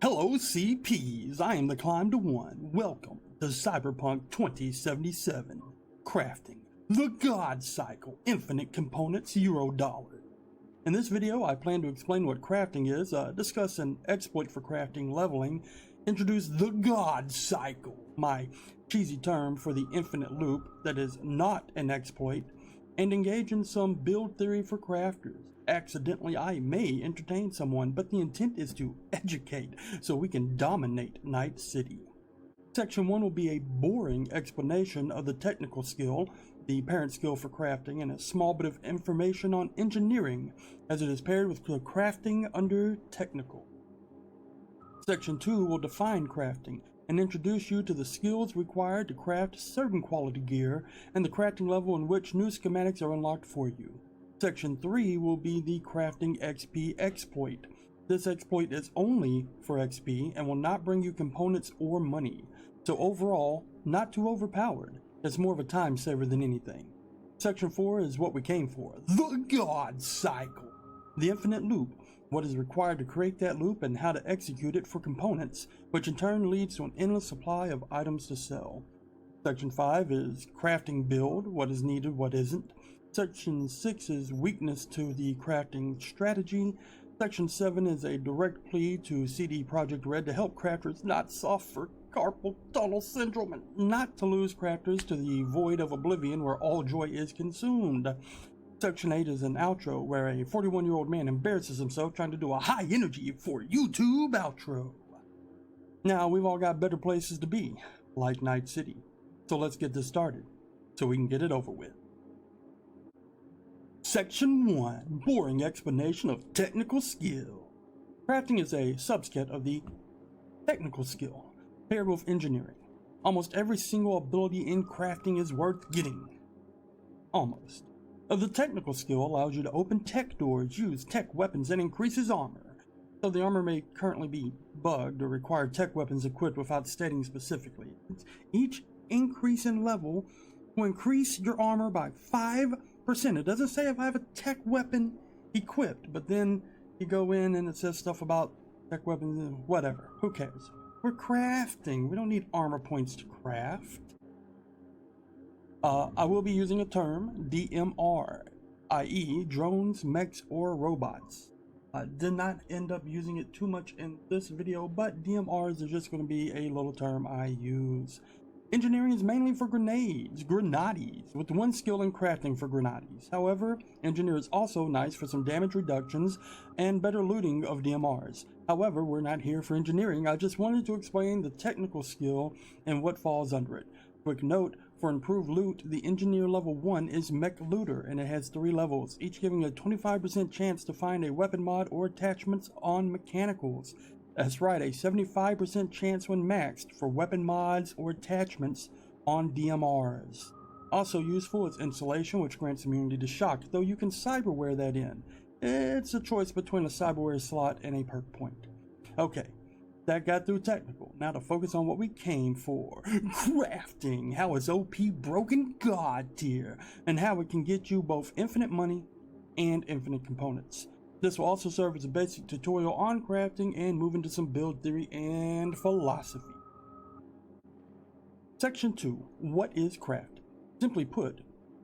Hello CPs, I am the Climb to One. Welcome to Cyberpunk2077 Crafting, the God Cycle, Infinite Components, $. In this video, I plan to explain what crafting is, discuss an exploit for crafting, leveling, introduce the God Cycle, my cheesy term for the infinite loop that is not an exploit, and engage in some build theory for crafters. Accidentally, I may entertain someone, but the intent is to educate so we can dominate Night City. Section 1 will be a boring explanation of the technical skill, the parent skill for crafting, and a small bit of information on engineering as it is paired with the crafting under technical. Section 2 will define crafting and introduce you to the skills required to craft certain quality gear and the crafting level in which new schematics are unlocked for you. Section 3 will be the crafting XP exploit. This exploit is only for XP and will not bring you components or money. So overall, not too overpowered. It's more of a time saver than anything. Section 4 is what we came for, the God Cycle. The infinite loop, what is required to create that loop and how to execute it for components, which in turn leads to an endless supply of items to sell. Section 5 is crafting build, what is needed, what isn't. Section 6 is weakness to the crafting strategy. Section 7 is a direct plea to CD Projekt Red to help crafters not suffer carpal tunnel syndrome and not to lose crafters to the void of oblivion where all joy is consumed. Section 8 is an outro where a 41-year-old man embarrasses himself trying to do a high energy for YouTube outro. Now, we've all got better places to be, like Night City. So let's get this started, so we can get it over with. Section 1, boring explanation of technical skill. Crafting is a subset of the technical skill, paired with engineering. Almost every single ability in crafting is worth getting. Almost. The technical skill allows you to open tech doors, use tech weapons, and increases armor. So the armor may currently be bugged or require tech weapons equipped without stating specifically. Each increase in level will increase your armor by 5%. It doesn't say if I have a tech weapon equipped, but then you go in and it says stuff about tech weapons and whatever. Who cares? We're crafting. We don't need armor points to craft. I will be using a term, DMR, i.e. drones, mechs, or robots. I did not end up using it too much in this video, but DMRs are just going to be a little term I use. Engineering is mainly for grenades, with one skill in crafting for grenades. However, engineer is also nice for some damage reductions and better looting of DMRs. However, we're not here for engineering. I just wanted to explain the technical skill and what falls under it. Quick note, for improved loot, the engineer level 1 is mech looter and it has 3 levels, each giving a 25% chance to find a weapon mod or attachments on mechanicals. That's right, a 75% chance when maxed for weapon mods or attachments on DMRs. Also useful is insulation, which grants immunity to shock, though you can cyberware that in. It's a choice between a cyberware slot and a perk point. Okay, that got through technical. Now to focus on what we came for. Crafting, how it's OP broken god tier, and how it can get you both infinite money and infinite components. This will also serve as a basic tutorial on crafting and move into some build theory and philosophy. Section 2, what is crafting? Simply put,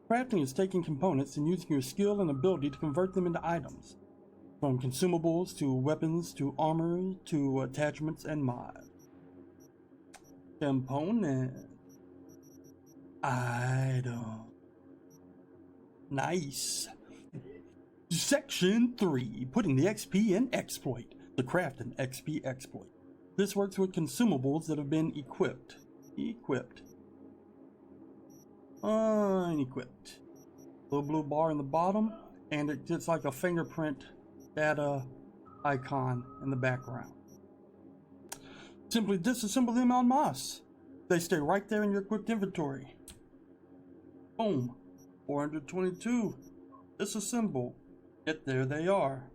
crafting is taking components and using your skill and ability to convert them into items. From consumables to weapons to armor to attachments and mods. Component. Item. Nice. Section 3, putting the XP in exploit, the crafting XP exploit. This works with consumables that have been equipped. Unequipped. Little blue bar in the bottom, and it gets like a fingerprint data icon in the background. Simply disassemble them en masse. They stay right there in your equipped inventory. Boom. 422. Disassemble. Yet there they are.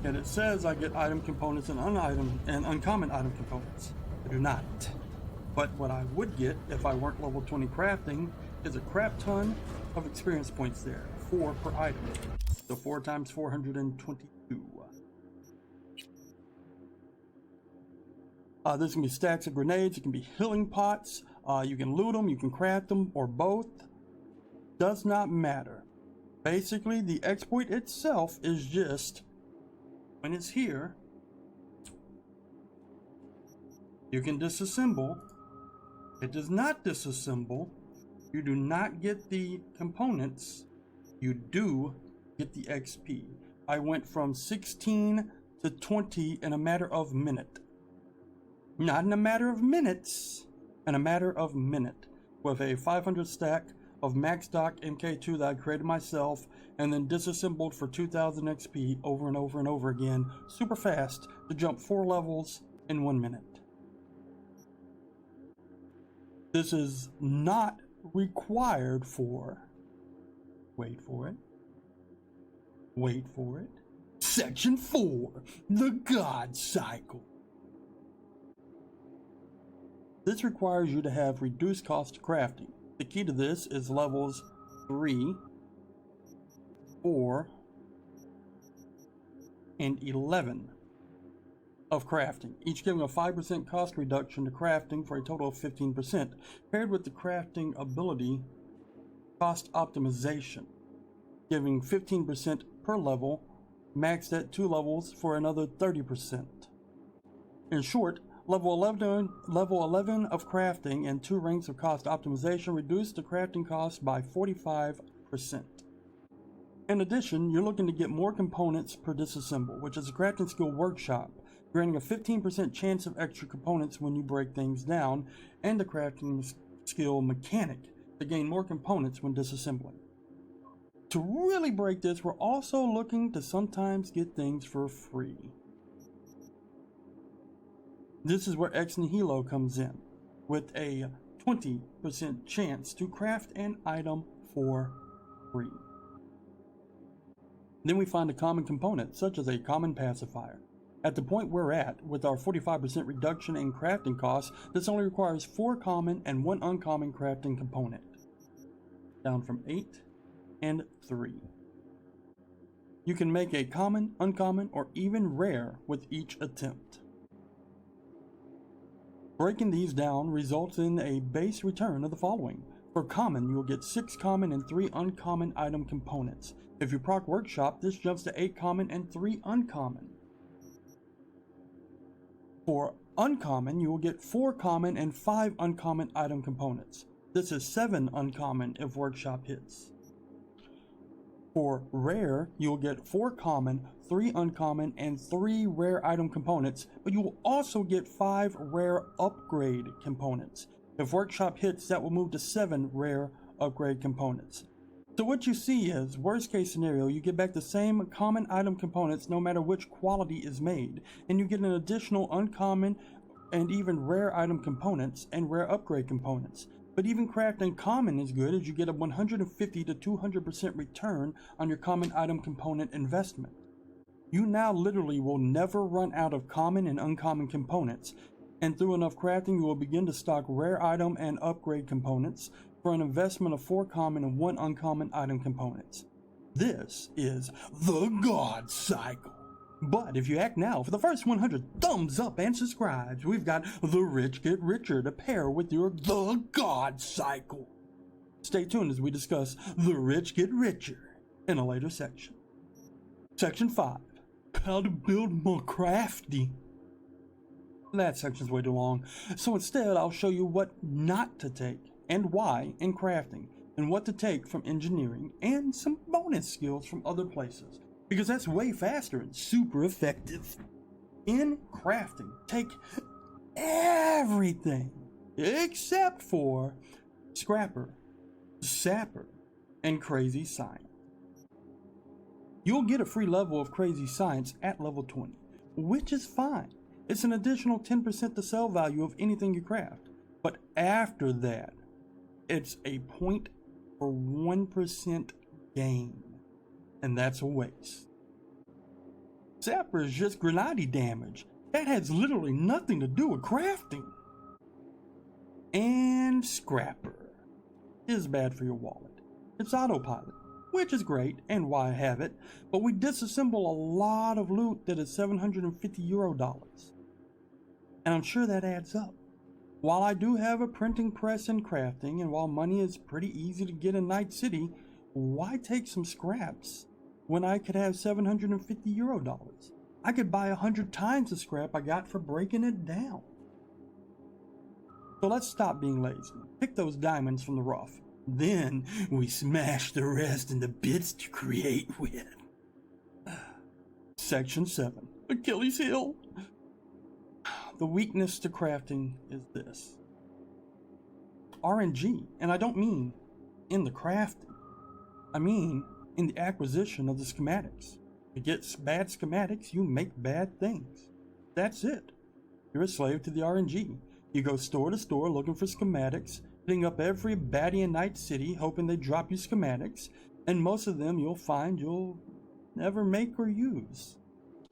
And it says I get item components and uncommon item components. I do not. But what I would get if I weren't level 20 crafting is a crap ton of experience points there. 4 per item. So 4 times 422. There's gonna be stacks of grenades, it can be healing pots, you can loot them, you can craft them, or both. Does not matter. Basically, the exploit itself is just, when it's here, you can disassemble. It does not disassemble. You do not get the components. You do get the XP. I went from 16 to 20 in a matter of minute. Not in a matter of minutes, in a matter of minute. With a 500 stack of max stock MK2 that I created myself and then disassembled for 2000 XP over and over and over again, super fast to jump 4 levels in 1 minute. This is not required for, wait for it, Section 4, the God Cycle. This requires you to have reduced cost crafting. The key to this is levels 3, 4, and 11 of crafting, each giving a 5% cost reduction to crafting for a total of 15%, paired with the crafting ability cost optimization, giving 15% per level, maxed at 2 levels for another 30%. In short, level 11 of crafting and 2 ranks of cost optimization reduce the crafting cost by 45%. In addition, you're looking to get more components per disassemble, which is a crafting skill workshop, granting a 15% chance of extra components when you break things down, and the crafting skill mechanic to gain more components when disassembling. To really break this, we're also looking to sometimes get things for free. This is where Ex Nihilo comes in, with a 20% chance to craft an item for free. Then we find a common component, such as a common pacifier. At the point we're at, with our 45% reduction in crafting costs, this only requires 4 common and 1 uncommon crafting component, down from 8 and 3. You can make a common, uncommon, or even rare with each attempt. Breaking these down results in a base return of the following. For common, you'll get 6 common and 3 uncommon item components. If you proc workshop, this jumps to 8 common and 3 uncommon. For uncommon, you will get 4 common and 5 uncommon item components. This is 7 uncommon if workshop hits. For rare, you will get 4 common, 3 uncommon, and 3 rare item components, but you will also get 5 rare upgrade components. If workshop hits, that will move to 7 rare upgrade components. So what you see is, worst case scenario, you get back the same common item components no matter which quality is made, and you get an additional uncommon and even rare item components and rare upgrade components. But even crafting common is good, as you get a 150 to 200% return on your common item component investment. You now literally will never run out of common and uncommon components, and through enough crafting you will begin to stock rare item and upgrade components for an investment of 4 common and 1 uncommon item components. This is the God Cycle. But if you act now, for the first 100 thumbs up and subscribes, we've got The Rich Get Richer to pair with your The God Cycle. Stay tuned as we discuss The Rich Get Richer in a later section. Section 5, how to build more crafting. That section's way too long, so instead I'll show you what not to take and why in crafting, and what to take from engineering, and some bonus skills from other places, because that's way faster and super effective. In crafting, take everything except for Scrapper, Sapper, and Crazy Science. You'll get a free level of Crazy Science at level 20, which is fine. It's an additional 10% to sell value of anything you craft. But after that, it's a 0.1% gain, and that's a waste. Sapper is just grenade damage. That has literally nothing to do with crafting. And Scrapper is bad for your wallet. It's autopilot, which is great and why I have it, but we disassemble a lot of loot that is €750. And I'm sure that adds up. While I do have a printing press and crafting, and while money is pretty easy to get in Night City, why take some scraps when I could have 750 euro dollars? I could buy 100 times the scrap I got for breaking it down. So let's stop being lazy. Pick those diamonds from the rough. Then we smash the rest into bits to create with. Section 7. Achilles heel. The weakness to crafting is this. RNG, and I don't mean in the crafting. I mean in the acquisition of the schematics. To get bad schematics, you make bad things. That's it. You're a slave to the RNG. You go store to store looking for schematics, hitting up every baddie in Night City hoping they drop you schematics, and most of them you'll find you'll never make or use.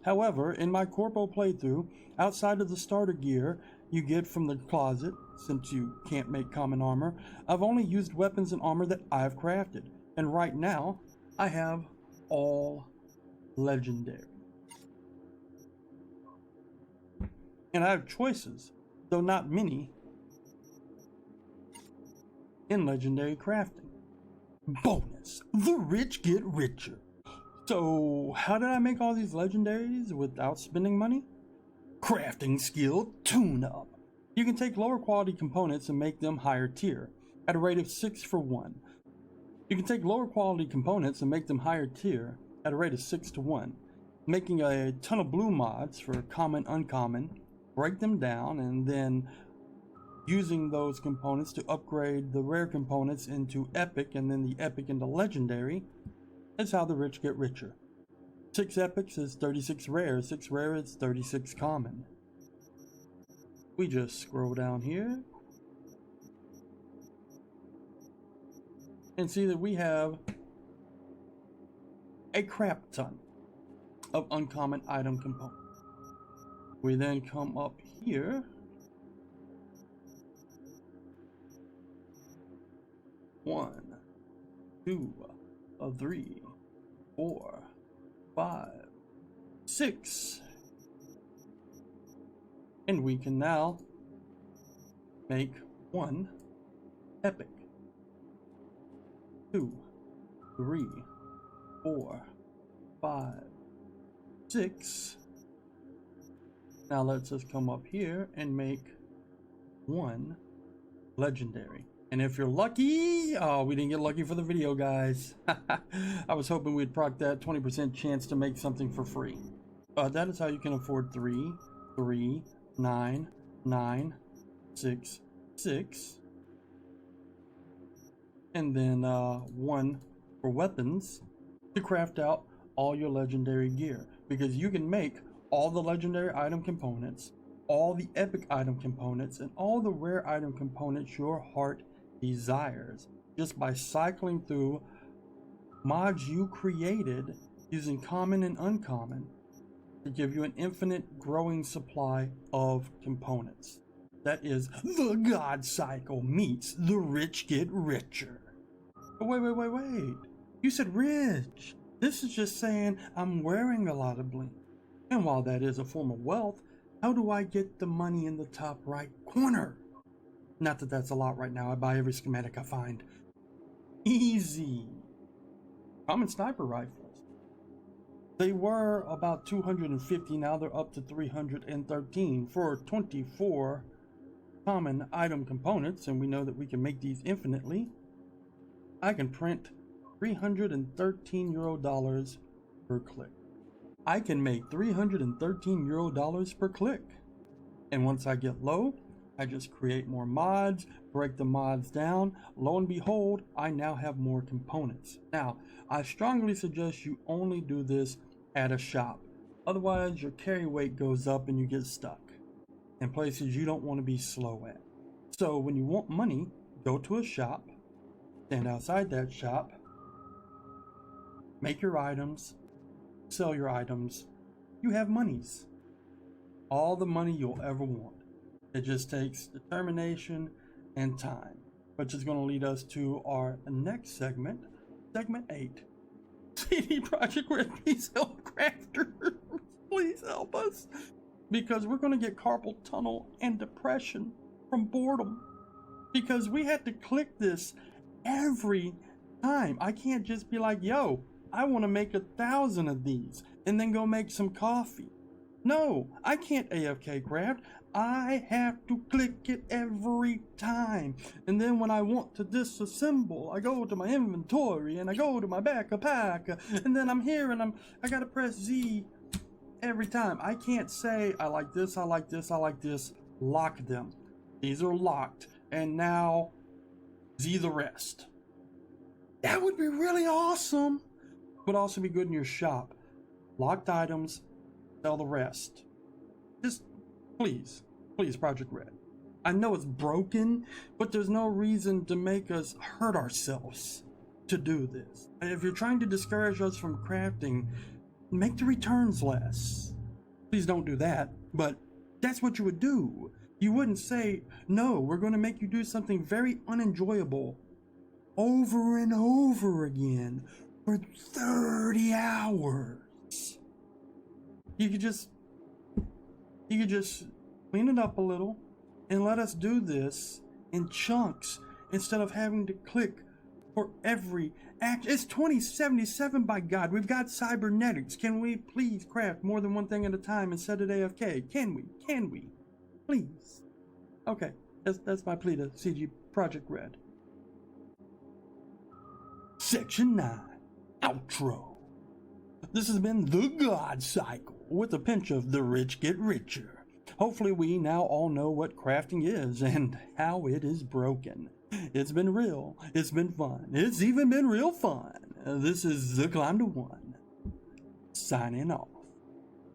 However, in my Corpo playthrough, outside of the starter gear you get from the closet, since you can't make common armor, I've only used weapons and armor that I've crafted, and right now I have all legendary. And I have choices, though not many, in legendary crafting. Bonus, the rich get richer. So how did I make all these legendaries without spending money? Crafting skill tune-up. You can take lower quality components and make them higher tier at a rate of 6 for 1. You can take lower quality components and make them higher tier at a rate of 6 to 1, making a ton of blue mods for common, uncommon, break them down, and then using those components to upgrade the rare components into epic, and then the epic into legendary. That's how the rich get richer. 6 epics is 36 rare, 6 rare is 36 common. We just scroll down here and see that we have a crap ton of uncommon item components. We then come up here . 1, 2, 3, 4, 5, 6, and we can now make 1 epic, 2, 3, 4, 5, 6. Now let's just come up here and make 1 legendary. And if you're lucky, oh, we didn't get lucky for the video, guys. I was hoping we'd proc that 20% chance to make something for free. That is how you can afford 3, 3, 9, 9, 6, 6. And then 1 for weapons to craft out all your legendary gear. Because you can make all the legendary item components, all the epic item components, and all the rare item components your heart desires just by cycling through mods you created using common and uncommon to give you an infinite growing supply of components. That is the God cycle meets the rich get richer. But wait. You said rich. This is just saying I'm wearing a lot of bling. And while that is a form of wealth, how do I get the money in the top right corner? Not that that's a lot right now. I buy every schematic I find. Easy. Common sniper rifles. They were about 250, now they're up to 313 for 24 common item components, and we know that we can make these infinitely. I can print 313 euro dollars per click. I can make 313 euro dollars per click. And once I get low, I just create more mods, break the mods down. Lo and behold, I now have more components. Now, I strongly suggest you only do this at a shop. Otherwise, your carry weight goes up and you get stuck in places you don't want to be slow at. So when you want money, go to a shop, stand outside that shop, make your items, sell your items. You have monies. All the money you'll ever want. It just takes determination and time, which is going to lead us to our next segment, segment 8. CD Projekt Red, please help crafters. Please help us. because we're going to get carpal tunnel and depression from boredom, because we had to click this every time. I can't just be like, yo, I want to make 1,000 of these and then go make some coffee. No, I can't AFK craft. I have to click it every time. And then when I want to disassemble, I go to my inventory and I go to my backpack, and then I'm here and I gotta press Z every time. I can't say I like this, I like this, I like this. Lock them. These are locked. And now Z the rest. That would be really awesome. Would also be good in your shop. Locked items, sell the rest. Just please, Project Red. I know it's broken, but there's no reason to make us hurt ourselves to do this. And if you're trying to discourage us from crafting, make the returns less. Please don't do that, but that's what you would do. You wouldn't say, no, we're going to make you do something very unenjoyable over and over again for 30 hours. You could just clean it up a little and let us do this in chunks instead of having to click for every act. It's 2077, by God. We've got cybernetics. Can we please craft more than one thing at a time and set it AFK? Can we? Please. Okay, that's my plea to CG Project Red. Section 9. Outro. This has been The God Cycle, with a pinch of The Rich Get Richer. Hopefully we now all know what crafting is and how it is broken. It's been real, it's been fun, it's even been real fun. This is The Climb to One, signing off.